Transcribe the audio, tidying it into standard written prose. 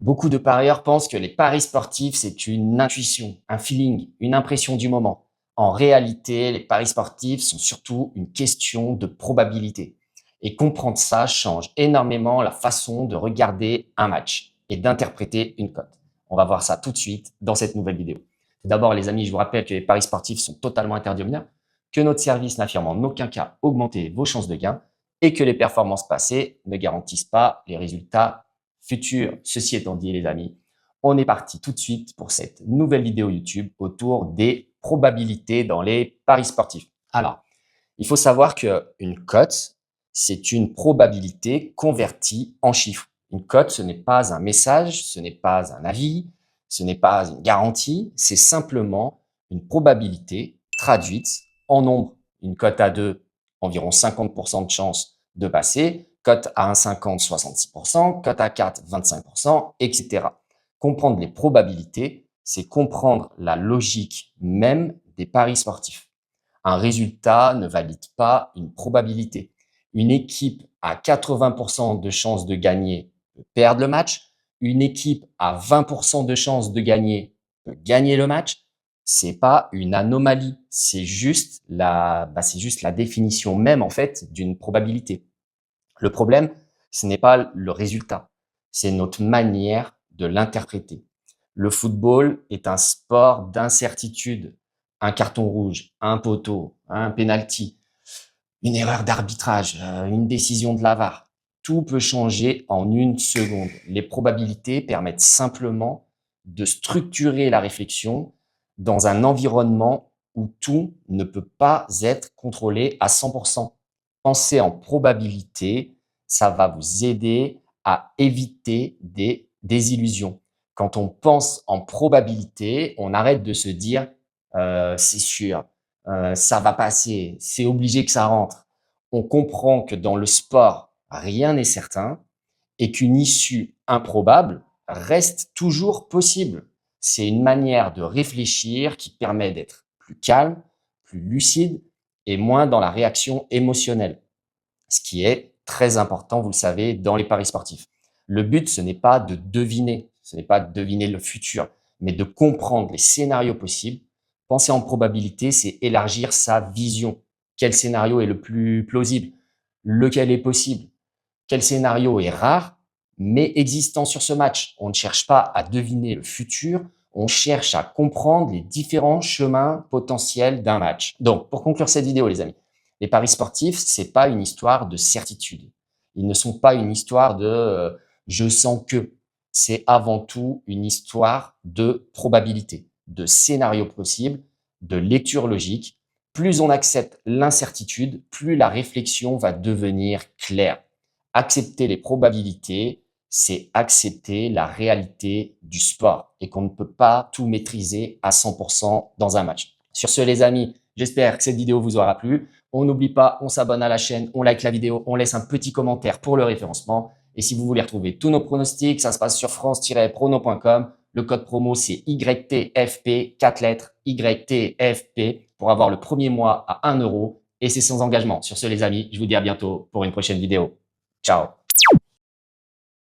Beaucoup de parieurs pensent que les paris sportifs, c'est une intuition, un feeling, une impression du moment. En réalité, les paris sportifs sont surtout une question de probabilité. Et comprendre ça change énormément la façon de regarder un match et d'interpréter une cote. On va voir ça tout de suite dans cette nouvelle vidéo. Tout d'abord, les amis, je vous rappelle que les paris sportifs sont totalement interdits aux mineurs, que notre service n'affirme en aucun cas augmenter vos chances de gain et que les performances passées ne garantissent pas les résultats futur. Ceci étant dit, les amis, on est parti tout de suite pour cette nouvelle vidéo YouTube autour des probabilités dans les paris sportifs. Alors, il faut savoir qu'une cote, c'est une probabilité convertie en chiffres. Une cote, ce n'est pas un message, ce n'est pas un avis, ce n'est pas une garantie, c'est simplement une probabilité traduite en nombre. Une cote à 2, environ 50% de chance de passer, cote à 1,50, 66%, cote à 4, 25%, etc. Comprendre les probabilités, c'est comprendre la logique même des paris sportifs. Un résultat ne valide pas une probabilité. Une équipe à 80% de chances de gagner peut perdre le match. Une équipe à 20% de chances de gagner peut gagner le match. C'est pas une anomalie, c'est juste c'est juste la définition même en fait d'une probabilité. Le problème, ce n'est pas le résultat, c'est notre manière de l'interpréter. Le football est un sport d'incertitude. Un carton rouge, un poteau, un penalty, une erreur d'arbitrage, une décision de la VAR. Tout peut changer en une seconde. Les probabilités permettent simplement de structurer la réflexion dans un environnement où tout ne peut pas être contrôlé à 100%. Penser en probabilité, ça va vous aider à éviter des désillusions. Quand on pense en probabilité, on arrête de se dire c'est sûr, ça va passer, c'est obligé que ça rentre. On comprend que dans le sport, rien n'est certain et qu'une issue improbable reste toujours possible. C'est une manière de réfléchir qui permet d'être plus calme, plus lucide et moins dans la réaction émotionnelle, ce qui est très important, vous le savez, dans les paris sportifs. Le but, ce n'est pas de deviner, ce n'est pas de deviner le futur, mais de comprendre les scénarios possibles. Penser en probabilité, c'est élargir sa vision. Quel scénario est le plus plausible? Lequel est possible? Quel scénario est rare, mais existant sur ce match? On ne cherche pas à deviner le futur, on cherche à comprendre les différents chemins potentiels d'un match. Donc, pour conclure cette vidéo, les amis, les paris sportifs, c'est pas une histoire de certitude. Ils ne sont pas une histoire de je sens que. C'est avant tout une histoire de probabilité, de scénario possible, de lecture logique. Plus on accepte l'incertitude, plus la réflexion va devenir claire. Accepter les probabilités, c'est accepter la réalité du sport et qu'on ne peut pas tout maîtriser à 100% dans un match. Sur ce, les amis, j'espère que cette vidéo vous aura plu. On n'oublie pas, on s'abonne à la chaîne, on like la vidéo, on laisse un petit commentaire pour le référencement. Et si vous voulez retrouver tous nos pronostics, ça se passe sur france-prono.com. Le code promo, c'est YTFP, 4 lettres, YTFP, pour avoir le premier mois à 1 € et c'est sans engagement. Sur ce, les amis, je vous dis à bientôt pour une prochaine vidéo. Ciao.